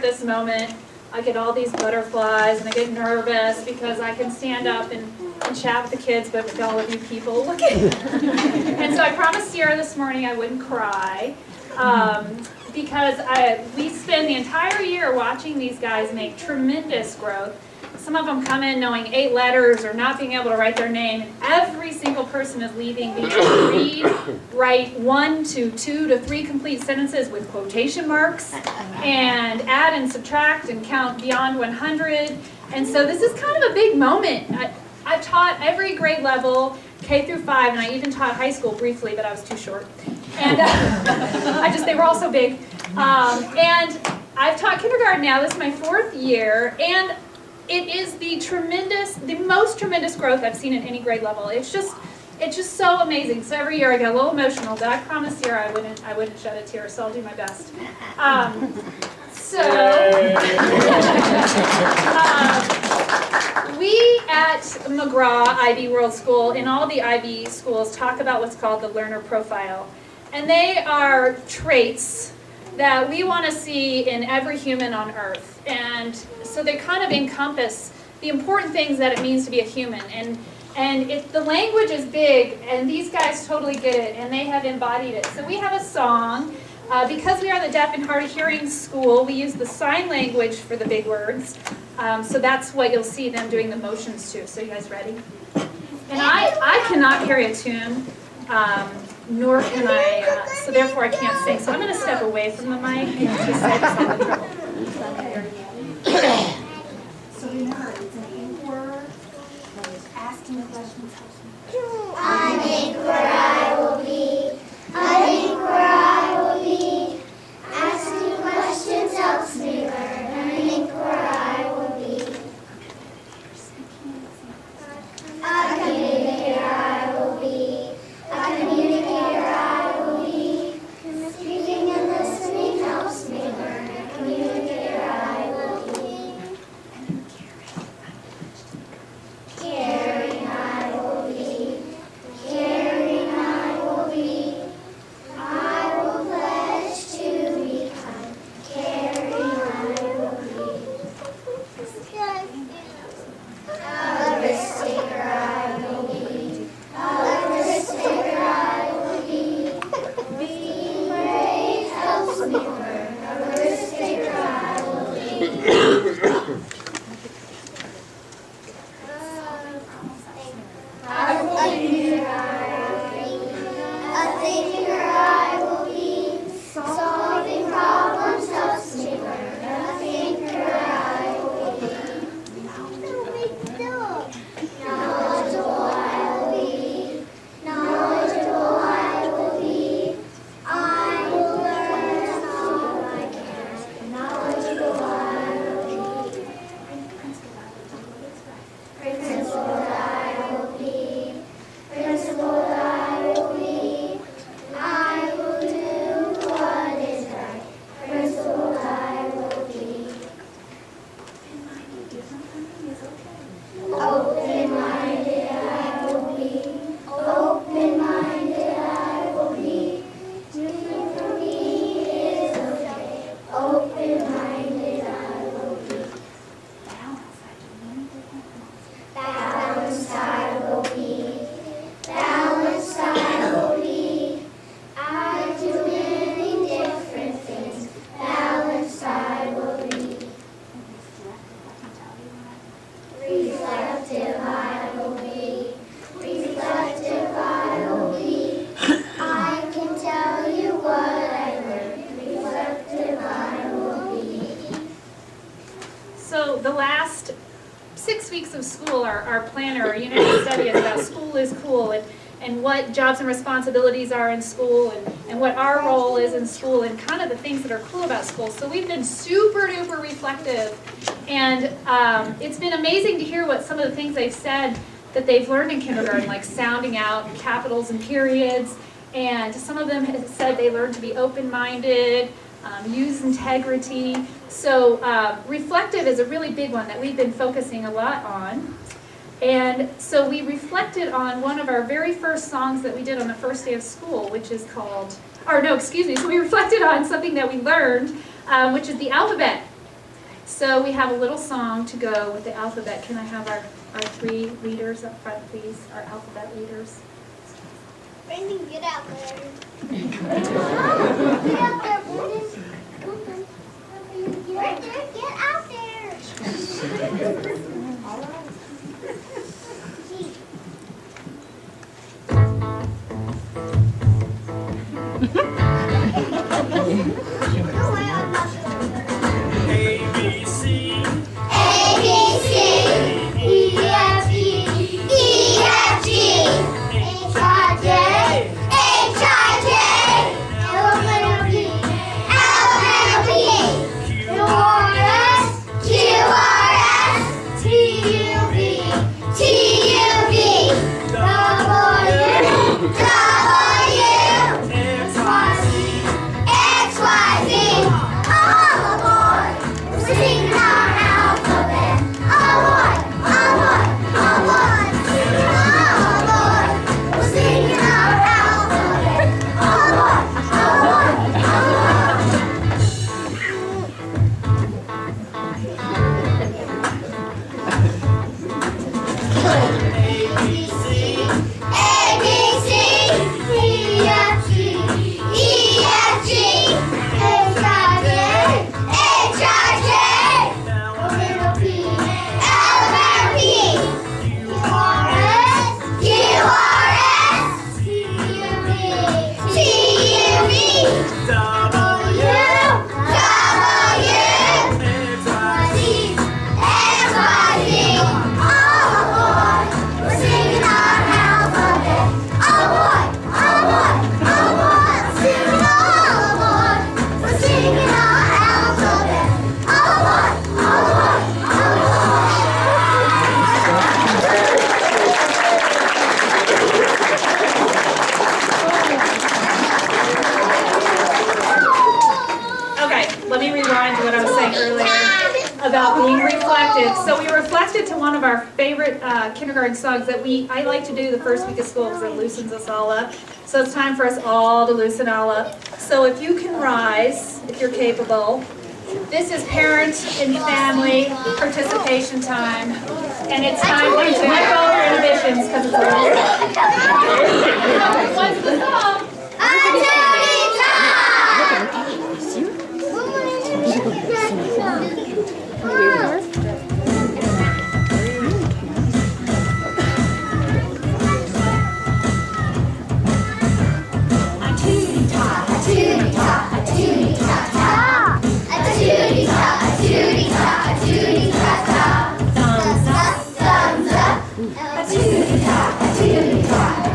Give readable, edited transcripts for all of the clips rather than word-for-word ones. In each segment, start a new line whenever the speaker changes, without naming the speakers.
this moment. I get all these butterflies and I get nervous because I can stand up and chat with the kids, but with all of you people looking. And so I promised Sierra this morning I wouldn't cry because we spend the entire year watching these guys make tremendous growth. Some of them come in knowing 8 letters or not being able to write their name, and every single person is leaving being able to read, write 1 to 2 to 3 complete sentences with quotation marks, and add and subtract and count beyond 100. And so this is kind of a big moment. I've taught every grade level, K through 5, and I even taught high school briefly, but I was too short. And they were all so big. And I've taught kindergarten now. This is my 4th year, and it is the most tremendous growth I've seen in any grade level. It's just so amazing. So every year I get a little emotional, but I promised here I wouldn't shed a tear, so I'll do my best. We at McGraw IB World School, in all the IB schools, talk about what's called the learner profile. And they are traits that we want to see in every human on earth. And so they kind of encompass the important things that it means to be a human. And if the language is big, and these guys totally get it, and they have embodied it. So we have a song. Because we are the deaf and hard of hearing school, we use the sign language for the big words. So that's what you'll see them doing the motions to. So you guys ready? And I cannot carry a tune, nor can I, so therefore I can't sing. So I'm going to step away from the mic to save us all the trouble.
So remember, it's an ink word. Asking questions helps me.
I think where I will be. I think where I will be. Asking questions helps me learn. I think where I will be. A communicator I will be. A communicator I will be. Speaking and listening helps me learn. A communicator I will be. Caring I will be. Caring I will be. I will pledge to be kind. Caring I will be. A risk taker I will be. A risk taker I will be. Being brave helps me learn. A risk taker I will be. A thinker I will be. Solving problems helps me learn. A thinker I will be. Knowledgeable I will be. Knowledgeable I will be. I will learn all I can. Knowledgeable I will be. Principled I will be. Principled I will be. I will do what is right. Principled I will be. Open-minded I will be. Open-minded I will be. Doing for me is okay. Open-minded I will be. Balanced I will be. Balanced I will be. I do many different things. Balanced I will be. Reflective I will be. Reflective I will be. I can tell you what I learned. Reflective I will be.
So the last 6 weeks of school, our planner, our unit of study is about school is cool, and what jobs and responsibilities are in school, and what our role is in school, and kind of the things that are cool about school. So we've been super duper reflective, and it's been amazing to hear what some of the things they've said that they've learned in kindergarten, like sounding out capitals and periods, and some of them have said they learned to be open-minded, use integrity. So reflective is a really big one that we've been focusing a lot on. And so we reflected on one of our very first songs that we did on the first day of school, which is called, so we reflected on something that we learned, which is the alphabet. So we have a little song to go with the alphabet. Can I have our three leaders up front, please? Our alphabet leaders.
Brandon, get out there. Get out there, Brandon. Get out there. All right.
About being reflected. So we reflected to one of our favorite kindergarten songs that I like to do the first week of school because it loosens us all up. So it's time for us all to loosen all up. So if you can rise, if you're capable. This is parent and family participation time. And it's time for you to let go of your inhibitions because it's all What's the song?
A tootie-ta,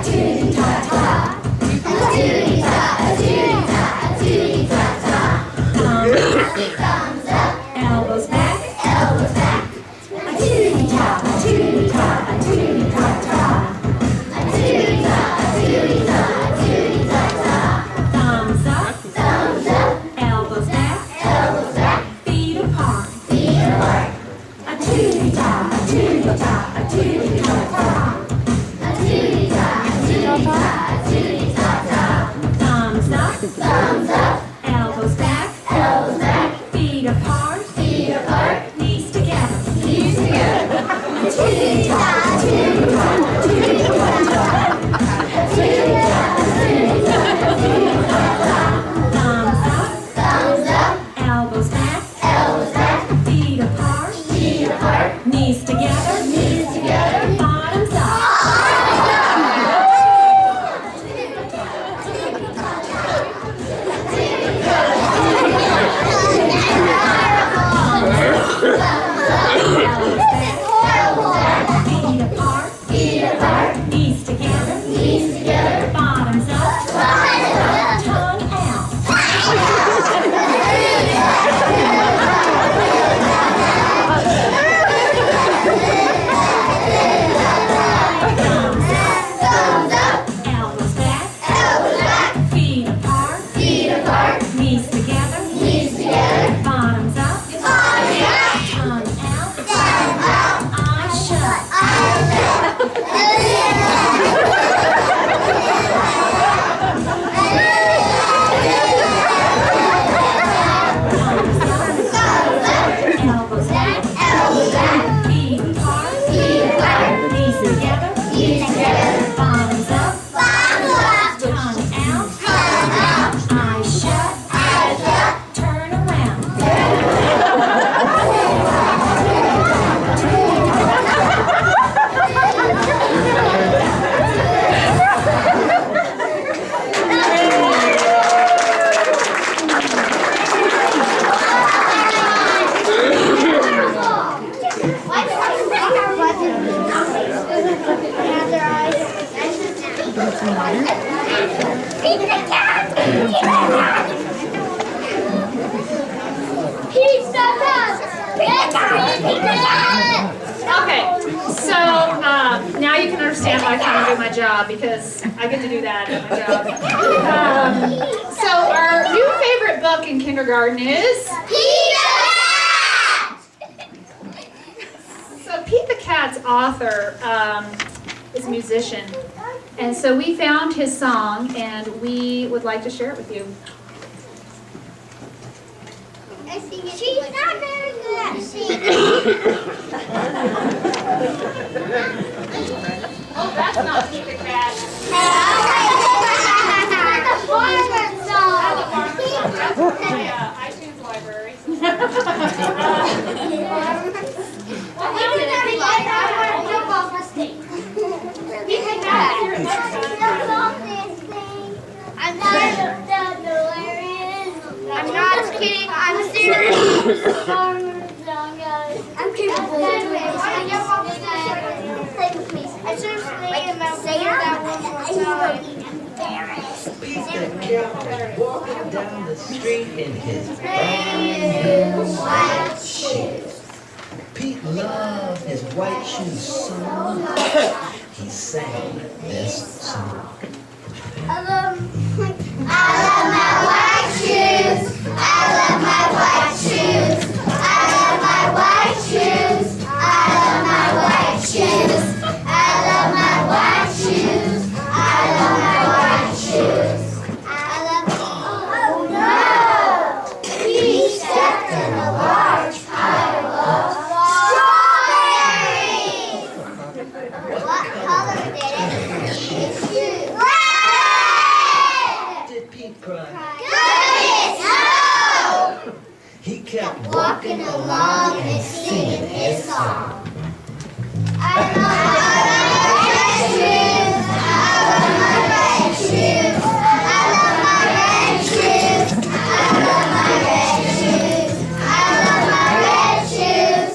Pete the cat! Pete the cat!
Okay, so now you can understand why I come and do my job, because I get to do that at my job. So our new favorite book in kindergarten is
Pete the cat!
So Pete the Cat's author is a musician, and so we found his song, and we would like to share it with you.
She's not very good at singing.
Oh, that's not Pete the Cat.
The farmer song.
That's my iTunes library.
I'm not kidding. I'm serious. I'm capable of doing this. Play with me. I seriously am say that one more time.
Pete the cat was walking down the street in his brand new white shoes. Pete loved his white shoes so much, he sang this song.
I love my white shoes. I love my white shoes. I love my white shoes. I love my white shoes. I love my white shoes. I love my white shoes. I love. Oh no! He stepped in a large pile of strawberries. What color did it? His shoes. Red!
Did Pete cry?
Goodness, no!
He kept
Walking along and singing his song. I love my red shoes. I love my red shoes. I love my red shoes. I love my red shoes. I love my red shoes.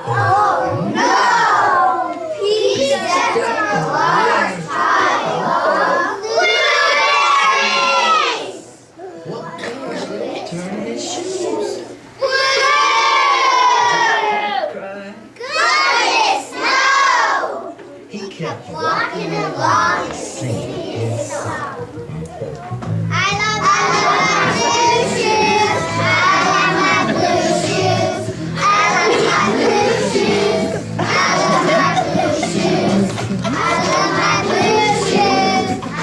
Oh no! He stepped in a large pile of blueberries.
what color did he turn his shoes?
Blue!
Cry.
Goodness, no!
He kept
Walking along and singing his song. I love my blue shoes. I love my blue shoes. I love my blue shoes. I love my blue shoes. I love my blue shoes. I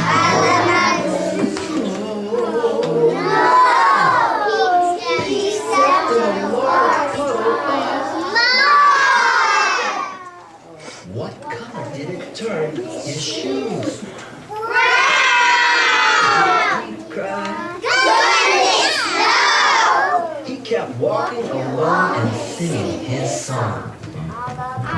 love my blue shoes. No! He stepped in a large pile of mud.
What color did it turn his shoes?
Brown!
Pete cried.
Goodness, no!
He kept walking along and singing his song.
I love my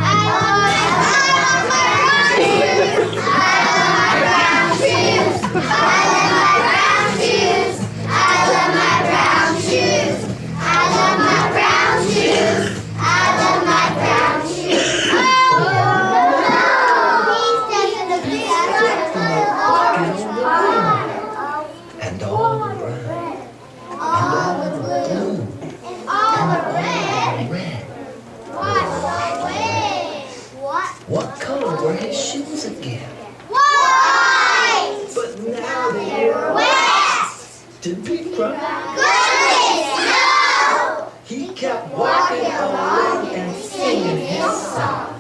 brown shoes. I love my brown shoes. I love my brown shoes. I love my brown shoes. I love my brown shoes. I love my brown shoes. He stepped in the orange
And all the brown,
all the blue, and all the red.
red.
What
What color were his shoes again?
White!
But now they were
Wet!
Did Pete cry?
Goodness, no!
He kept walking along and singing his song.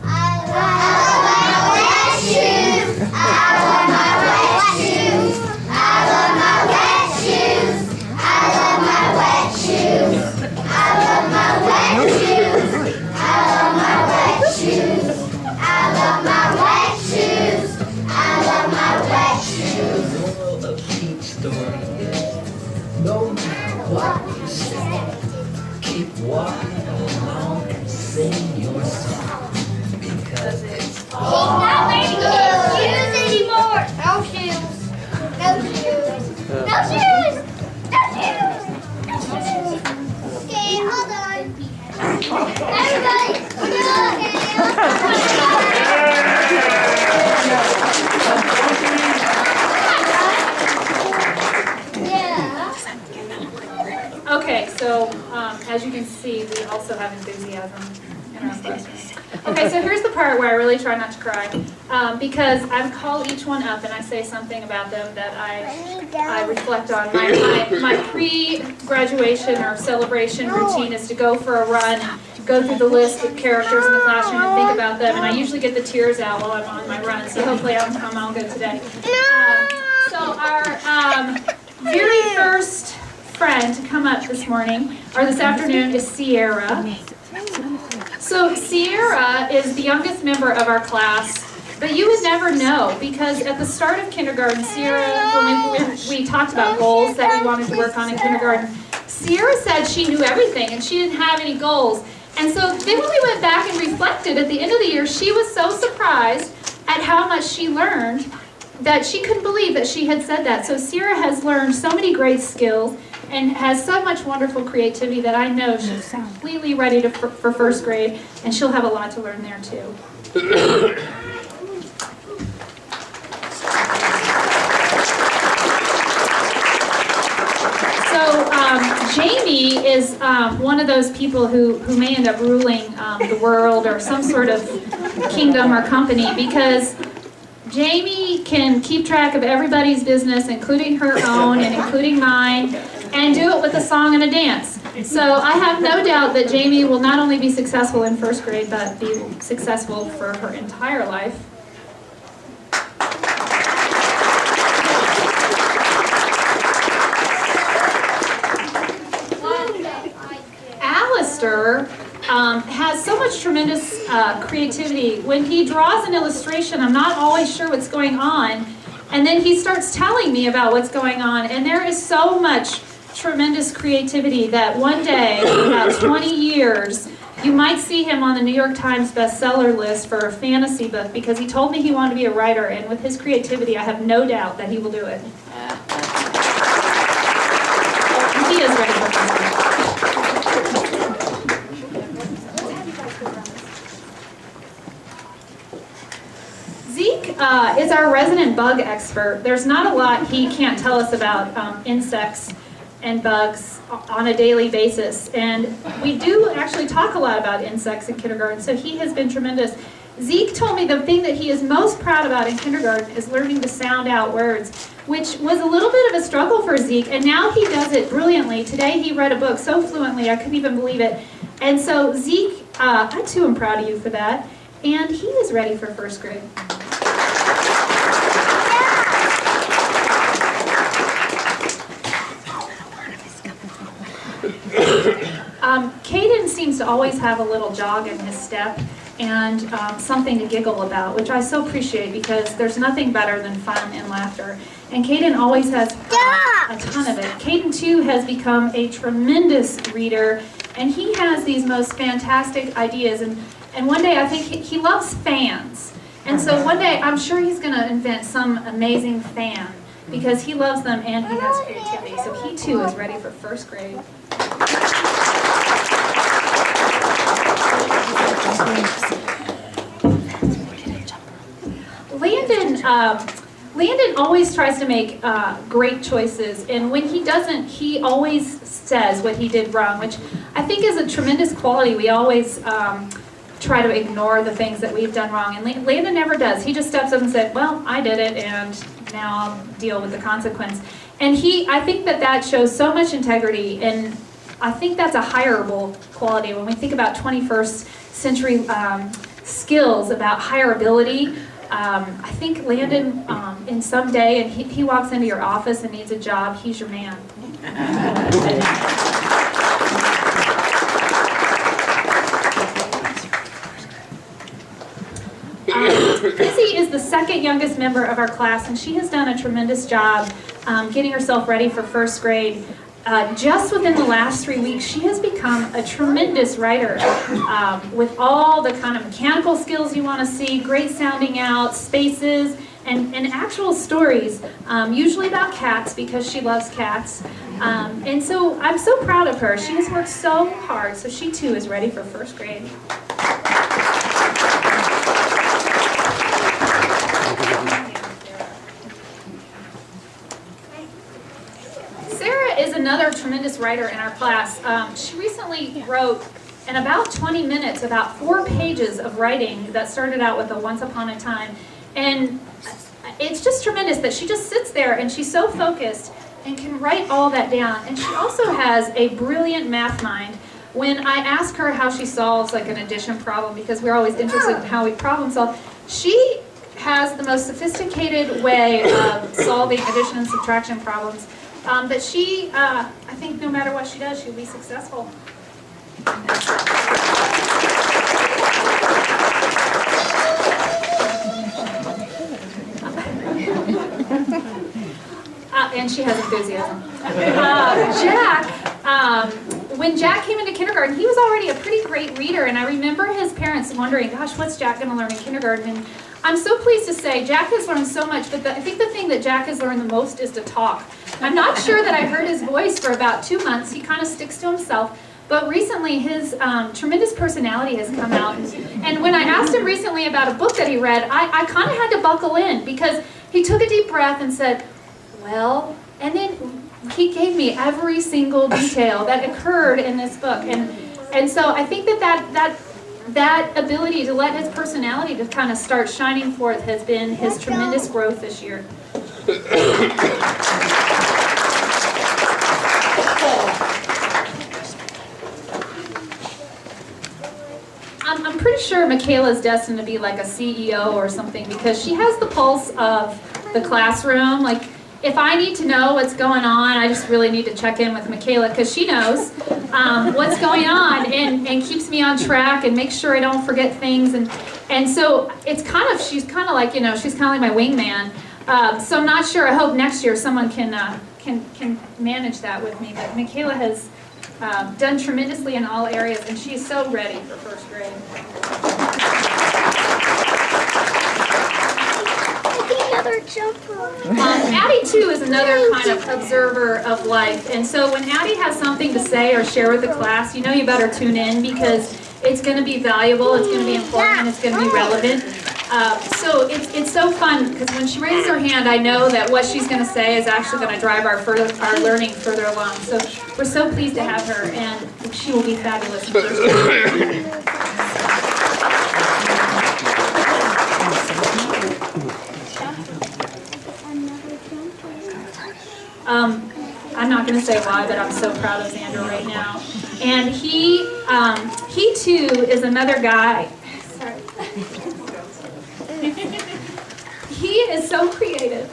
I love my wet shoes. I love my wet shoes. I love my wet shoes. I love my wet shoes. I love my wet shoes. I love my wet shoes. I love my wet shoes. I love my wet
The
shoes.
moral of Pete's story is
as you can see, we also have enthusiasm in our classroom. Okay, so here's the part where I really try not to cry, because I call each one up and I say something about them that I reflect on. My pre-graduation or celebration routine is to go for a run, go through the list of characters in the classroom and think about them, and I usually get the tears out while I'm on my run, so hopefully I'm all good today. So our very first friend to come up this morning, or this afternoon, is Sierra. So Sierra is the youngest member of our class, but you would never know, because at the start of kindergarten, Sierra, when we talked about goals that we wanted to work on in kindergarten, Sierra said she knew everything and she didn't have any goals. And so then when we went back and reflected at the end of the year, she was so surprised at how much she learned that she couldn't believe that she had said that. So Sierra has learned so many great skills and has so much wonderful creativity that I know she's completely ready for first grade, and she'll have a lot to learn there too. So Jamie is one of those people who may end up ruling the world or some sort of kingdom or company, because Jamie can keep track of everybody's business, including her own and including mine, and do it with a song and a dance. So I have no doubt that Jamie will not only be successful in first grade, but be successful for her entire life. Alistair has so much tremendous creativity. When he draws an illustration, I'm not always sure what's going on, and then he starts telling me about what's going on, and there is so much tremendous creativity that one day, in about 20 years, you might see him on the New York Times bestseller list for a fantasy book, because he told me he wanted to be a writer, and with his creativity, I have no doubt that he will do it. He is ready for this. Zeke is our resident bug expert. There's not a lot he can't tell us about insects and bugs on a daily basis. And we do actually talk a lot about insects in kindergarten, so he has been tremendous. Zeke told me the thing that he is most proud about in kindergarten is learning to sound out words, which was a little bit of a struggle for Zeke, and now he does it brilliantly. Today he read a book so fluently, I couldn't even believe it. And so Zeke, I too am proud of you for that, and he is ready for first grade. Caden seems to always have a little jog in his step and something to giggle about, which I so appreciate, because there's nothing better than fun and laughter. And Caden always has a ton of it. Caden too has become a tremendous reader, and he has these most fantastic ideas. And one day I think he loves fans. And so one day I'm sure he's going to invent some amazing fan, because he loves them and he has creativity. So he too is ready for first grade. Landon always tries to make great choices, and when he doesn't, he always says what he did wrong, which I think is a tremendous quality. We always try to ignore the things that we've done wrong, and Landon never does. He just steps up and said, well, I did it, and now I'll deal with the consequence. And I think that shows so much integrity, and I think that's a hireable quality. When we think about 21st century skills about hireability, I think Landon, in some day, and he walks into your office and needs a job, he's your man. Izzy is the second youngest member of our class, and she has done a tremendous job getting herself ready for first grade. Just within the last 3 weeks, she has become a tremendous writer with all the kind of mechanical skills you want to see, great sounding out, spaces, and actual stories, usually about cats, because she loves cats. And so I'm so proud of her. She has worked so hard, so she too is ready for first grade. another tremendous writer in our class. She recently wrote in about 20 minutes about 4 pages of writing that started out with a once upon a time. And it's just tremendous that she just sits there and she's so focused and can write all that down. And she also has a brilliant math mind. When I ask her how she solves like an addition problem, because we're always interested in how we problem solve, she has the most sophisticated way of solving addition and subtraction problems that she, I think no matter what she does, she'll be successful. And she has enthusiasm. Jack, when Jack came into kindergarten, he was already a pretty great reader, and I remember his parents wondering, gosh, what's Jack going to learn in kindergarten? And I'm so pleased to say Jack has learned so much, but I think the thing that Jack has learned the most is to talk. I'm not sure that I heard his voice for about 2 months. He kind of sticks to himself. But recently, his tremendous personality has come out. And when I asked him recently about a book that he read, I kind of had to buckle in because he took a deep breath and said, well, and then he gave me every single detail that occurred in this book. And so I think that ability to let his personality to kind of start shining forth has been his tremendous growth this year. I'm pretty sure Michaela's destined to be like a CEO or something because she has the pulse of the classroom. Like, if I need to know what's going on, I just really need to check in with Michaela because she knows what's going on and keeps me on track and makes sure I don't forget things. And so it's she's kind of like, she's kind of like my wingman. So I'm not sure. I hope next year someone can manage that with me. But Michaela has done tremendously in all areas, and she's so ready for first grade.
Another jumper.
Addie, too, is another kind of observer of life. And so when Addie has something to say or share with the class, you better tune in because it's going to be valuable, it's going to be important, and it's going to be relevant. So it's so fun because when she raises her hand, I know that what she's going to say is actually going to drive our learning further along. So we're so pleased to have her, and she will be fabulous. I'm not going to say why, but I'm so proud of Xander right now. And he too is another guy. Sorry. He is so creative,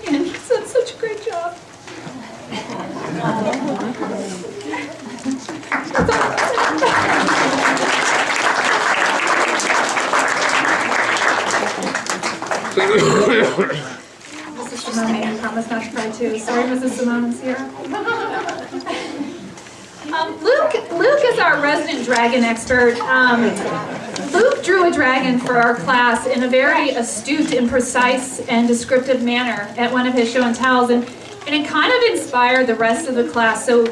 and he's done such a great job. Mrs. Simone, I promise not to cry too. Sorry, Mrs. Simone and Sierra. Luke is our resident dragon expert. Luke drew a dragon for our class in a very astute and precise and descriptive manner at one of his show and tells, and it kind of inspired the rest of the class. So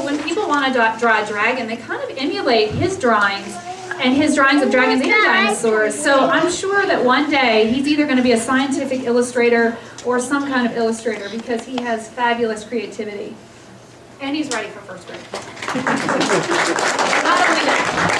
when people want to draw a dragon, they kind of emulate his drawings and his drawings of dragons and dinosaurs. So I'm sure that one day he's either going to be a scientific illustrator or some kind of illustrator because he has fabulous creativity. And he's ready for first grade. Not only that.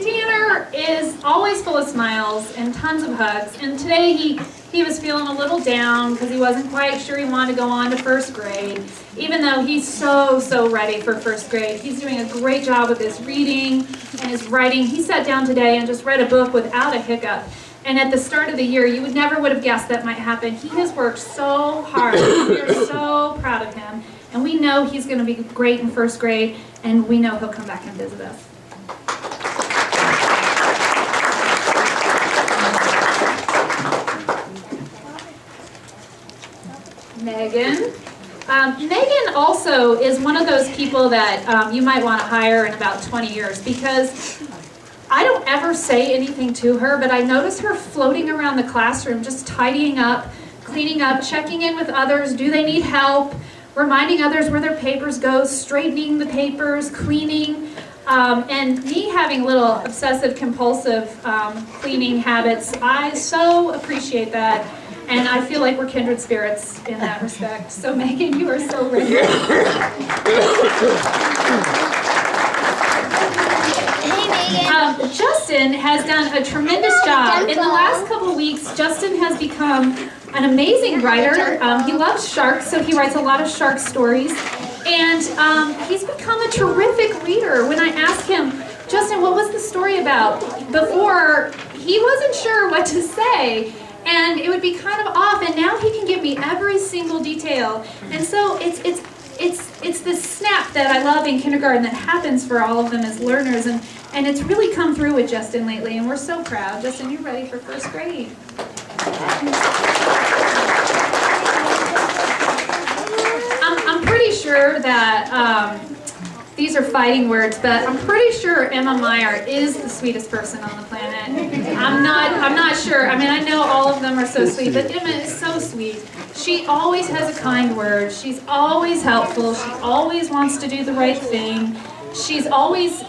Tanner is always full of smiles and tons of hugs. And today he was feeling a little down because he wasn't quite sure he wanted to go on to first grade. Even though he's so ready for first grade. He's doing a great job with his reading and his writing. He sat down today and just read a book without a hiccup. And at the start of the year, you would never would have guessed that might happen. He has worked so hard. We are so proud of him. And we know he's going to be great in first grade, and we know he'll come back and visit us. Megan. Megan also is one of those people that you might want to hire in about 20 years because I don't ever say anything to her, but I notice her floating around the classroom, just tidying up, cleaning up, checking in with others. Do they need help? Reminding others where their papers go, straightening the papers, cleaning. And me having little obsessive compulsive cleaning habits, I so appreciate that. And I feel like we're kindred spirits in that respect. So Megan, you are so ready. Justin has done a tremendous job. In the last couple of weeks, Justin has become an amazing writer. He loves sharks, so he writes a lot of shark stories. And he's become a terrific reader. When I asked him, Justin, what was the story about? Before, he wasn't sure what to say. And it would be kind of off, and now he can give me every single detail. And so it's this snap that I love in kindergarten that happens for all of them as learners, and it's really come through with Justin lately, and we're so proud. Justin, you're ready for first grade. I'm pretty sure that these are fighting words, but I'm pretty sure Emma Meyer is the sweetest person on the planet. I'm not sure. I mean, I know all of them are so sweet, but Emma is so sweet. She always has a kind word. She's always helpful. She always wants to do the right thing. She's always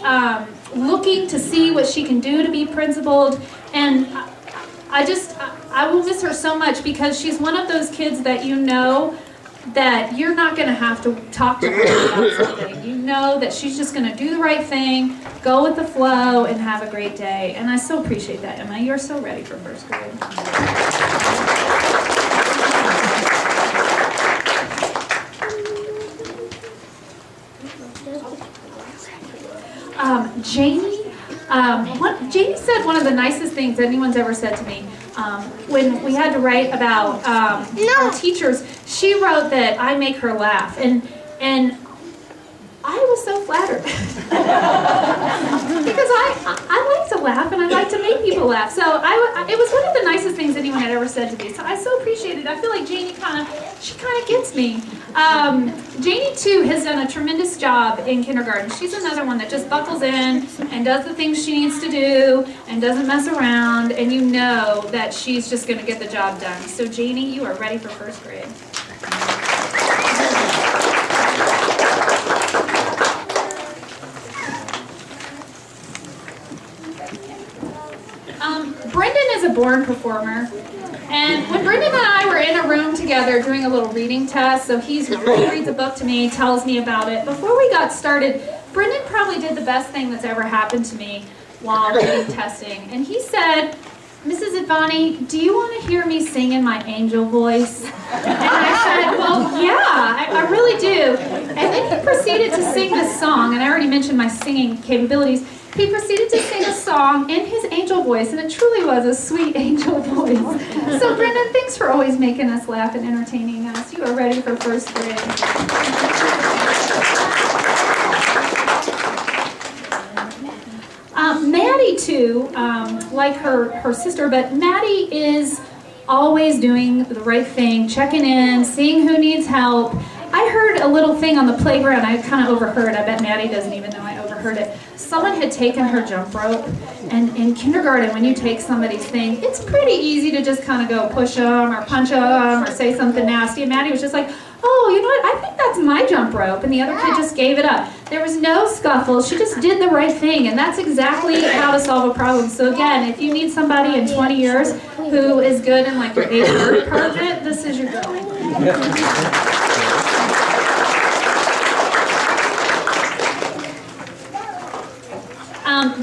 looking to see what she can do to be principled. And I will miss her so much because she's one of those kids that you know that you're not going to have to talk to her about something. You know that she's just going to do the right thing, go with the flow, and have a great day. And I so appreciate that, Emma. You're so ready for first grade. Jamie said one of the nicest things anyone's ever said to me when we had to write about our teachers. She wrote that I make her laugh, and I was so flattered because I like to laugh and I like to make people laugh. So it was one of the nicest things anyone had ever said to me. So I so appreciate it. I feel like Janie kind of gets me. Janie too has done a tremendous job in kindergarten. She's another one that just buckles in and does the things she needs to do and doesn't mess around, and you know that she's just going to get the job done. So Janie, you are ready for first grade. Brendan is a born performer, and when Brendan and I were in a room together doing a little reading test, so he reads a book to me, tells me about it. Before we got started, Brendan probably did the best thing that's ever happened to me while reading testing, and he said, "Mrs. Advani, do you want to hear me sing in my angel voice?" And I said, "Well, yeah, I really do." And then he proceeded to sing this song, and I already mentioned my singing capabilities. He proceeded to sing a song in his angel voice, and it truly was a sweet angel voice. So Brendan, thanks for always making us laugh and entertaining us. You are ready for first grade. Maddie too, like her sister, but Maddie is always doing the right thing, checking in, seeing who needs help. I heard a little thing on the playground I kind of overheard. I bet Maddie doesn't even know I overheard it. Someone had taken her jump rope, and in kindergarten, when you take somebody's thing, it's pretty easy to just kind of go push them or punch them or say something nasty. And Maddie was just like, "Oh, you know what? I think that's my jump rope." And the other kid just gave it up. There was no scuffle. She just did the right thing, and that's exactly how to solve a problem. So again, if you need somebody in 20 years who is good in like your 8th department, this is your girl.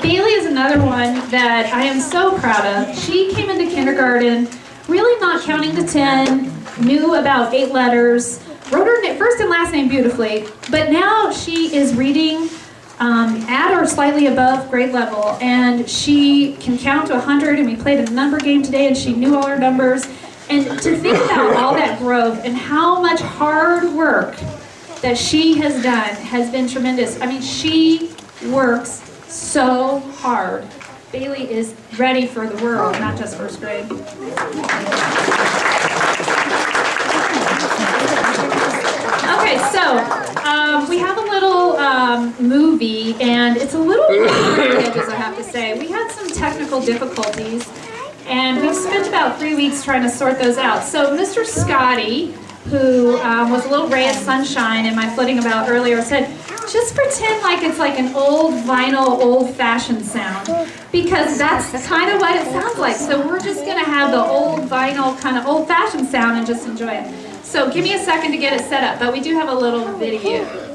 Bailey is another one that I am so proud of. She came into kindergarten really not counting to 10, knew about 8 letters, wrote her first and last name beautifully, but now she is reading at or slightly above grade level, and she can count to 100, and we played a number game today, and she knew all her numbers. And to think about all that growth and how much hard work that she has done has been tremendous. I mean, she works so hard. Bailey is ready for the world, not just first grade. Okay, so we have a little movie, and it's a little edges, I have to say. We had some technical difficulties, and we've spent about 3 weeks trying to sort those out. So Mr. Scotty, who was a little ray of sunshine in my flitting about earlier, said, just pretend like it's like an old vinyl, old-fashioned sound, because that's kind of what it sounds like. So we're just gonna have the old vinyl, kind of old-fashioned sound and just enjoy it. So give me a second to get it set up, but we do have a little video.